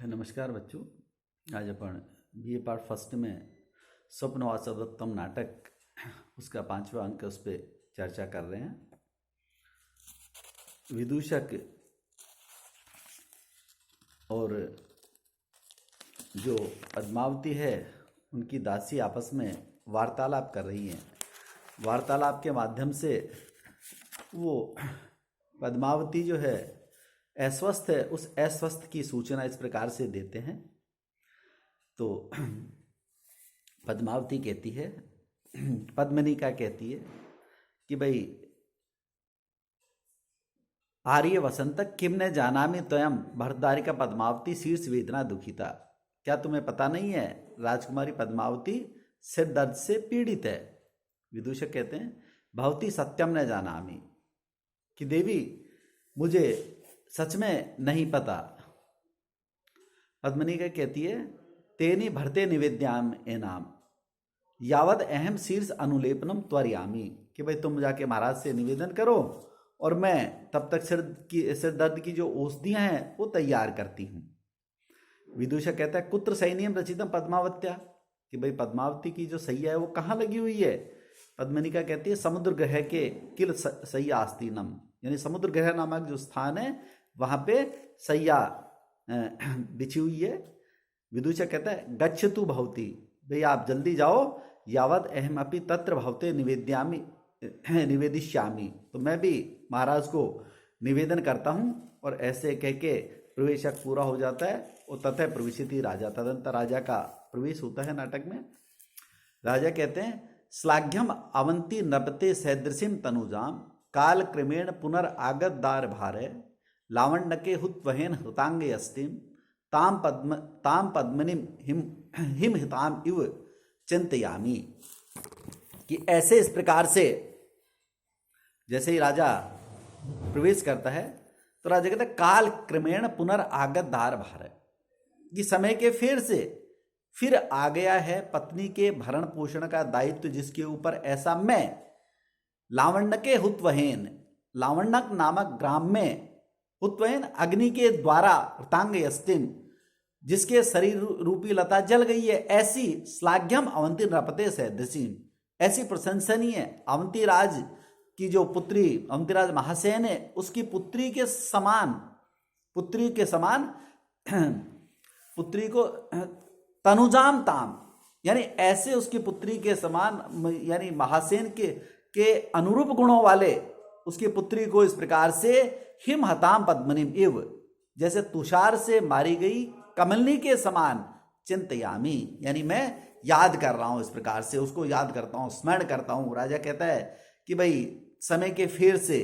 नमस्कार बच्चों। आज अपन बीए पार्ट फर्स्ट में स्वप्न वासवदत्तम नाटक उसका 5वां अंक उस पर चर्चा कर रहे हैं। विदूषक और जो पद्मावती है उनकी दासी आपस में वार्तालाप कर रही हैं। वार्तालाप के माध्यम से वो पद्मावती जो है अस्वस्थ है, उस अस्वस्थ की सूचना इस प्रकार से देते हैं। तो पद्मावती कहती है, पद्मनिका कहती है कि भाई आर्य वसंत किम ने जानामि त्वयं भरतधारी का पद्मावती शीर्ष वेदना दुखिता। क्या तुम्हें पता नहीं है राजकुमारी पद्मावती सिर दर्द से पीड़ित है। विदूषक कहते हैं भवती सत्यम न जानामि, कि देवी मुझे सच में नहीं पता। पद्मनिका कहती है तेनी भरते निवेद्याम एनाम यावद अहम शीर्ष अनुलेपनम त्वरयामी, कि भाई तुम जाके महाराज से निवेदन करो और मैं तब तक सिर दर्द की जो औषधियां हैं वो तैयार करती हूँ। विदूषक कहता है कुत्र सैन्यम रचितम पद्मावत्या, कि भाई पद्मावती की जो सैया है वो कहाँ लगी हुई है। पद्मनिका कहती है समुद्र ग्रह के किल सैया आस्तीनम, यानी समुद्र ग्रह नामक जो स्थान है वहां पे सैया बिछी हुई है। विदूषक कहता है गच्छतु भवती, भाई आप जल्दी जाओ। यावद अहम अपि तत्र भवते निवेदिष्यामि, तो मैं भी महाराज को निवेदन करता हूं। और ऐसे कह के प्रवेशक पूरा हो जाता है और ततः प्रविशति राजा, तदंतर राजा का प्रवेश होता है नाटक में। राजा कहते हैं श्लाघ्यम अवंती नपते सदृशिम तनुजाम काल क्रमेण पुनर्आगत दार भारे लावण्य के हुत्वहेन हृतांगे अस्तिम ताम पद्मनिम हिम हिताम इव चिंतयामी, कि ऐसे इस प्रकार से जैसे ही राजा प्रवेश करता है तो राजा कहता है काल क्रमेण पुनर्आगत दार भार, कि समय के फिर आ गया है पत्नी के भरण पोषण का दायित्व जिसके ऊपर ऐसा मैं लावण्य के हुत्वहेन, लावण्यक नामक ग्राम में हुत्वहेन अग्नि के द्वारा हृतांग अस्तिम, जिसके शरीर रूपी लता जल गई है, ऐसी श्लाघ्यम अवंती नृपते सदृशीम, ऐसी प्रशंसनीय अवंती राज की जो पुत्री अवंती राज महासेन है उसकी पुत्री के समान पुत्री को तनुजाम ताम, यानी ऐसे उसकी पुत्री के समान, यानी महासेन के अनुरूप गुणों वाले उसकी पुत्री को इस प्रकार से हिम हताम पद्मनिम इव, जैसे तुषार से मारी गई कमलनी के समान चिंतयामी, यानी मैं याद कर रहा हूं, इस प्रकार से उसको याद करता हूं, स्मरण करता हूं। राजा कहता है कि भाई समय के फेर से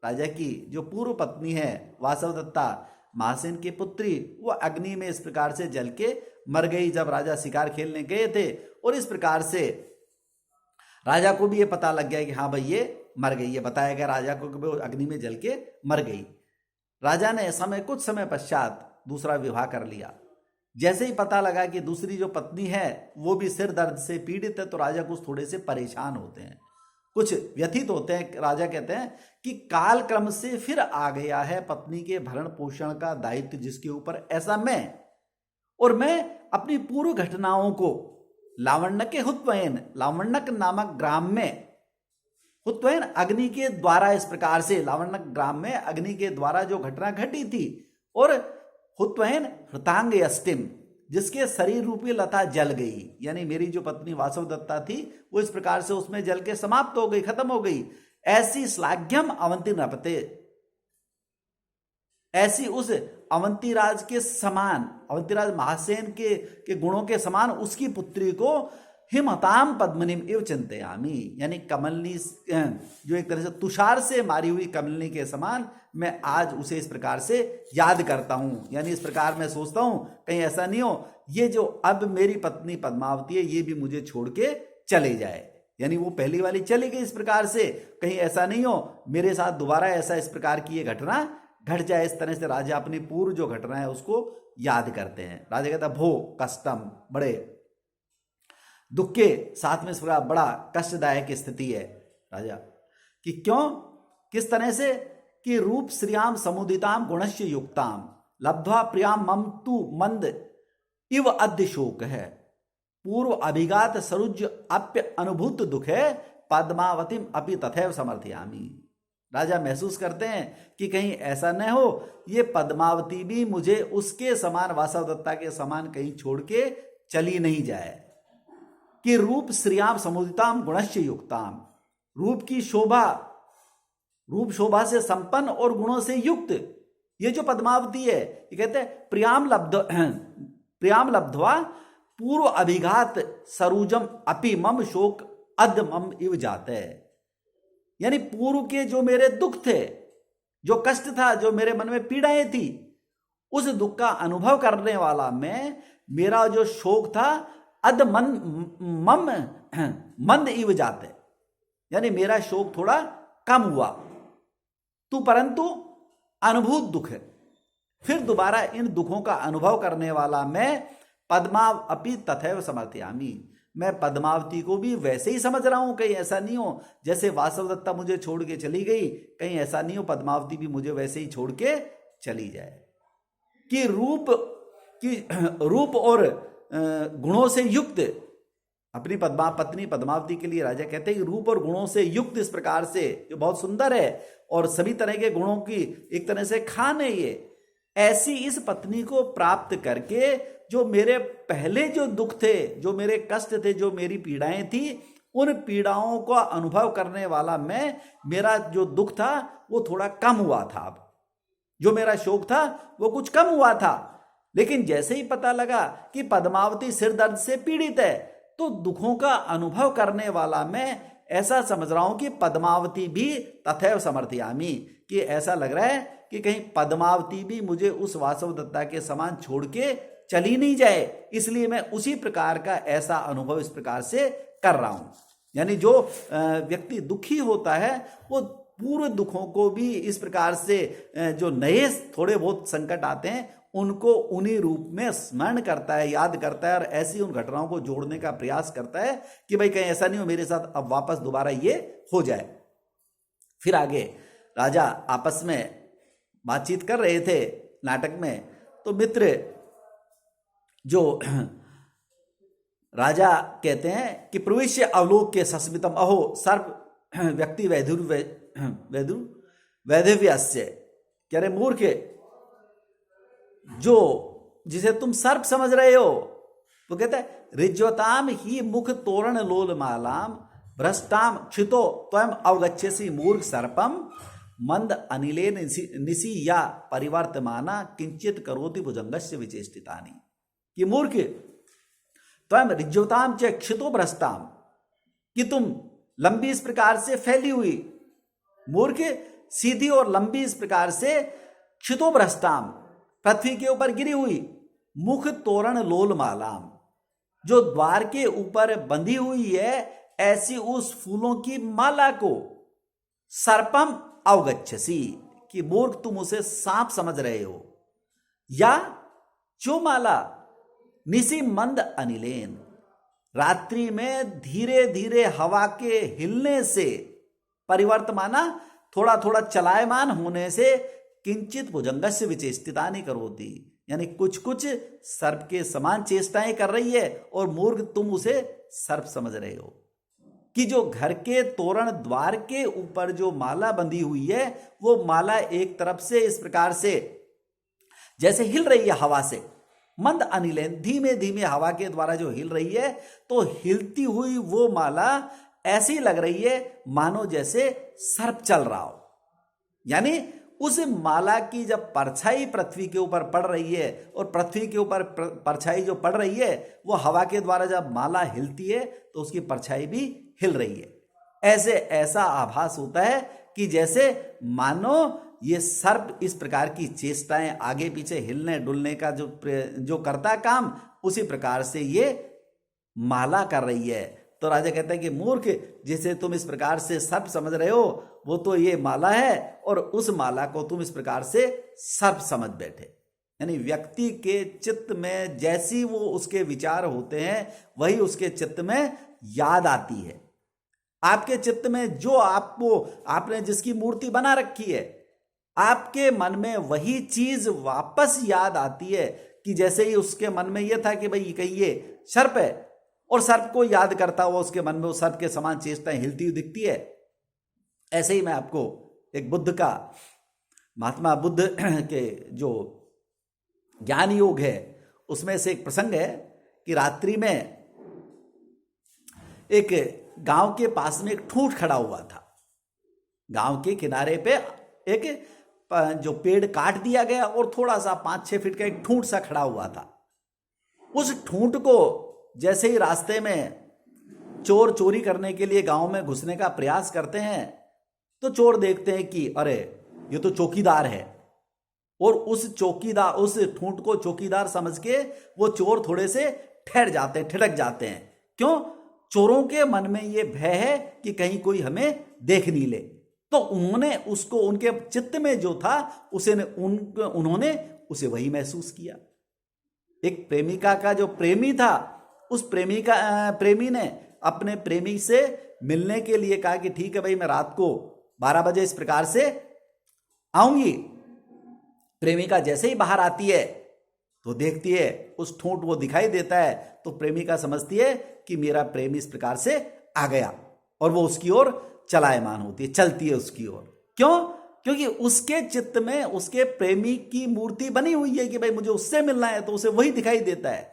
राजा की जो पूर्व पत्नी है वासवदत्ता महासेन की पुत्री, वो अग्नि में इस प्रकार से जल के मर गई जब राजा शिकार खेलने गए थे। और इस प्रकार से राजा को भी ये पता लग गया कि हाँ भाई ये मर गई, ये बताया गया राजा को कि वो अग्नि में जल के मर गई। राजा ने कुछ समय पश्चात दूसरा विवाह कर लिया। जैसे ही पता लगा कि दूसरी जो पत्नी है वो भी सिर दर्द से पीड़ित है तो राजा कुछ थोड़े से परेशान होते हैं, कुछ व्यथित होते हैं। राजा कहते हैं कि काल क्रम से फिर आ गया है पत्नी के भरण पोषण का दायित्व जिसके ऊपर ऐसा मैं अपनी पूर्व घटनाओं को लावण्य के हुत्वयन, लावण्यक नामक ग्राम में हुत्वयन अग्नि के द्वारा, इस प्रकार से लावण्यक ग्राम में अग्नि के द्वारा जो घटना घटी थी, और हुत्वयन हृतांग अस्तिम, जिसके शरीर रूपी लता जल गई, यानी मेरी जो पत्नी वासवदत्ता थी वो इस प्रकार से उसमें जल के समाप्त हो गई, खत्म हो गई। ऐसी श्लाघ्यम अवंती नृपते, ऐसी उस अवंती राज के समान, अवंती राज महासेन के गुणों के समान उसकी पुत्री को हिमताम पद्मनिम इव चिंतयामी, यानी कमलनी जो एक तरह से तुषार से मारी हुई कमलनी के समान मैं आज उसे इस प्रकार से याद करता हूं। यानी इस प्रकार मैं सोचता हूं कहीं ऐसा नहीं हो ये जो अब मेरी पत्नी पद्मावती है ये भी मुझे छोड़ के चले जाए, यानी वो पहली वाली चली गई, इस प्रकार से कहीं ऐसा नहीं हो मेरे साथ दोबारा ऐसा इस प्रकार की ये घटना घट जाए। इस तरह से राजा अपनी पूर्व जो घटना है उसको याद करते हैं। राजा कहता भो कष्टम, बड़े दुख के साथ में इस प्रकार बड़ा कष्टदायक स्थिति है राजा कि क्यों, किस तरह से कि रूप श्रियाम समुदिताम गुणस्य युक्ताम लब्ध्वा प्रियाम मम तु मंद इव अद्य शोक है, पूर्व अभिघात सरुज अप्य अनुभूत दुख है, पद्मावतीम अपि तथैव समर्थयामि। राजा महसूस करते हैं कि कहीं ऐसा न हो ये पद्मावती भी मुझे उसके समान, वासवदत्ता के समान कहीं छोड़ के चली नहीं जाए। कि रूप श्रियाम समुदिताम गुणश्च युक्ताम, रूप की शोभा, रूप शोभा से संपन्न और गुणों से युक्त ये जो पद्मावती है, ये कहते हैं प्रियाम लब्ध्वा पूर्व अभिघात सरूजम अपि मम शोक अद मम इव जाते, यानी पूर्व के जो मेरे दुख थे, जो कष्ट था, जो मेरे मन में पीड़ाएं थी, उस दुख का अनुभव करने वाला मैं, मेरा जो शोक था अद मन मम मंद इव जाते, यानी मेरा शोक थोड़ा कम हुआ। तू परंतु अनुभूत दुख है, फिर दोबारा इन दुखों का अनुभव करने वाला मैं, पद्मावती तथैव समर्थयामि, मैं पद्मावती को भी वैसे ही समझ रहा हूं। कहीं ऐसा नहीं हो जैसे वासवदत्ता मुझे छोड़ के चली गई, कहीं ऐसा नहीं हो पद्मावती भी मुझे वैसे ही छोड़ के चली जाए। कि रूप और गुणों से युक्त अपनी पत्नी पद्मावती के लिए राजा कहते हैं कि रूप और गुणों से युक्त इस प्रकार से, जो बहुत सुंदर है और सभी तरह के गुणों की एक तरह से खान है ये, ऐसी इस पत्नी को प्राप्त करके जो मेरे पहले जो दुख थे, जो मेरे कष्ट थे, जो मेरी पीड़ाएं थी, उन पीड़ाओं का अनुभव करने वाला मैं, मेरा जो दुख था वो थोड़ा कम हुआ था। अब जो मेरा शोक था वो कुछ कम हुआ था, लेकिन जैसे ही पता लगा कि पद्मावती सिर दर्द से पीड़ित है, तो दुखों का अनुभव करने वाला मैं ऐसा समझ रहा हूं कि पद्मावती भी तथैव समर्थयामि, कि ऐसा लग रहा है कि कहीं पद्मावती भी मुझे उस वासवदत्ता के समान छोड़ के चली नहीं जाए, इसलिए मैं उसी प्रकार का ऐसा अनुभव इस प्रकार से कर रहा हूं। यानी जो व्यक्ति दुखी होता है वो पूर्व दुखों को भी इस प्रकार से, जो नए थोड़े बहुत संकट आते हैं उनको उन्हीं रूप में स्मरण करता है, याद करता है, और ऐसी उन घटनाओं को जोड़ने का प्रयास करता है कि भाई कहीं ऐसा नहीं हो मेरे साथ अब वापस दोबारा ये हो जाए। फिर आगे राजा आपस में बातचीत कर रहे थे नाटक में, तो मित्र जो राजा कहते हैं कि प्रविश्य अवलोक के सस्मितम अहो सर्प व्यक्ति वैधव्यस्य, कह रहे मूर्ख, जो जिसे तुम सर्प समझ रहे हो, तो कहता है ऋज्वताम ही मुख तोरण लोल मालाम भ्रष्टाम क्षितो त्वम अवगच्छसि मूर्ख सर्पम मंद अनिले निसी या परिवर्तमाना किंचित करोति भुजंगस्य विचेष्टितानि। कि मूर्ख, त्वम ऋज्वताम च क्षितो भ्रष्टाम, कि तुम लंबी इस प्रकार से फैली हुई, मूर्ख सीधी और लंबी इस प्रकार से, क्षितो भ्रष्टाम पृथ्वी के ऊपर गिरी हुई, मुख तोरण लोल मालाम जो द्वार के ऊपर बंधी हुई है ऐसी उस फूलों की माला को, सर्पम अवगच्छसी कि मूर्ख तुम उसे सांप समझ रहे हो, या जो माला निसी मंद अनिलेन रात्रि में धीरे धीरे हवा के हिलने से, परिवर्तमाना थोड़ा थोड़ा चलायमान होने से, किंचित भुजंगस्य विचेष्टितानि करोति, यानी कुछ कुछ सर्प के समान चेष्टाएं कर रही है और मूर्ख तुम उसे सर्प समझ रहे हो। कि जो घर के तोरण द्वार के ऊपर जो माला बंधी हुई है वो माला एक तरफ से इस प्रकार से जैसे हिल रही है हवा से, मंद अनिलेन धीमे धीमे हवा के द्वारा जो हिल रही है, तो हिलती हुई वो माला ऐसी लग रही है मानो जैसे सर्प चल रहा हो। यानी उस माला की जब परछाई पृथ्वी के ऊपर पड़ रही है और पृथ्वी के ऊपर परछाई जो पड़ रही है वो हवा के द्वारा जब माला हिलती है तो उसकी परछाई भी हिल रही है, ऐसे ऐसा आभास होता है कि जैसे मानो ये सर्प इस प्रकार की चेष्टाएं आगे पीछे हिलने डुलने का जो करता काम, उसी प्रकार से ये माला कर रही है। तो राजा कहता है कि मूर्ख, जिसे तुम इस प्रकार से सर्प समझ रहे हो वो तो ये माला है और उस माला को तुम इस प्रकार से सर्प समझ बैठे। यानी व्यक्ति के चित्त में जैसी वो उसके विचार होते हैं वही उसके चित्त में याद आती है। आपके चित्त में जो आपने जिसकी मूर्ति बना रखी है, आपके मन में वही चीज वापस याद आती है कि जैसे ही उसके मन में यह था कि भाई कहीं ये सर्प है, और सर्प को याद करता हुआ उसके मन में वो सर्प के समान चेष्टाएं हिलती हुई दिखती है। ऐसे ही मैं आपको एक बुद्ध का, महात्मा बुद्ध के जो ज्ञान योग है उसमें से एक प्रसंग है कि रात्रि में एक गांव के पास में एक ठूंठ खड़ा हुआ था। गांव के किनारे पे एक जो पेड़ काट दिया गया और थोड़ा सा 5-6 फीट का एक ठूंठ सा खड़ा हुआ था। उस ठूंठ को जैसे ही रास्ते में चोर चोरी करने के लिए गांव में घुसने का प्रयास करते हैं तो चोर देखते हैं कि अरे ये तो चौकीदार है, और उस ठूंठ को चौकीदार समझ के वो चोर थोड़े से ठहर जाते हैं, ठिठक जाते हैं। क्यों? चोरों के मन में ये भय है कि कहीं कोई हमें देख नहीं ले। तो उन्होंने उसको, उनके चित्त में जो था उन्होंने उसे वही महसूस किया। एक प्रेमिका का जो प्रेमी था, उस प्रेमी ने अपने प्रेमी से मिलने के लिए कहा कि ठीक है भाई, मैं रात को 12 बजे इस प्रकार से आऊंगी। प्रेमिका जैसे ही बाहर आती है तो देखती है उस ठूंठ वो दिखाई देता है, तो प्रेमिका समझती है कि मेरा प्रेमी इस प्रकार से आ गया, और वो उसकी ओर चलायमान होती है, चलती है उसकी ओर। क्यों? क्योंकि उसके चित्त में उसके प्रेमी की मूर्ति बनी हुई है कि भाई मुझे उससे मिलना है, तो उसे वही दिखाई देता है।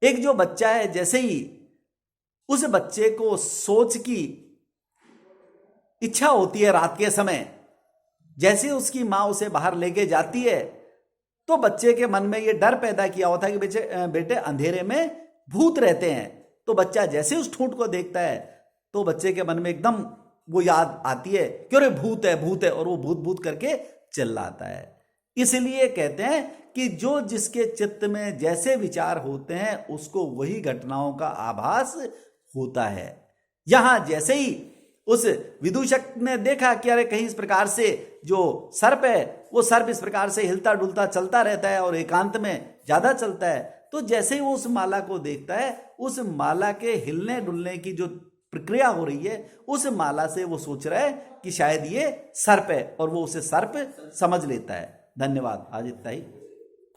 एक जो बच्चा है, जैसे ही उस बच्चे को सोच की इच्छा होती है रात के समय, जैसे उसकी मां उसे बाहर लेके जाती है, तो बच्चे के मन में यह डर पैदा किया होता है कि बेटे अंधेरे में भूत रहते हैं। तो बच्चा जैसे उस ठूंठ को देखता है तो बच्चे के मन में एकदम वो याद आती है कि अरे भूत है, भूत है, और वो भूत भूत करके चिल्लाता है। इसलिए कहते हैं कि जो जिसके चित्त में जैसे विचार होते हैं उसको वही घटनाओं का आभास होता है। यहां जैसे ही उस विदूषक ने देखा कि अरे कहीं इस प्रकार से जो सर्प है वो सर्प इस प्रकार से हिलता डुलता चलता रहता है और एकांत में ज्यादा चलता है, तो जैसे ही वो उस माला को देखता है, उस माला के हिलने डुलने की जो प्रक्रिया हो रही है, उस माला से वो सोच रहा है कि शायद ये सर्प है, और वो उसे सर्प समझ लेता है। धन्यवाद। आज इतना ही।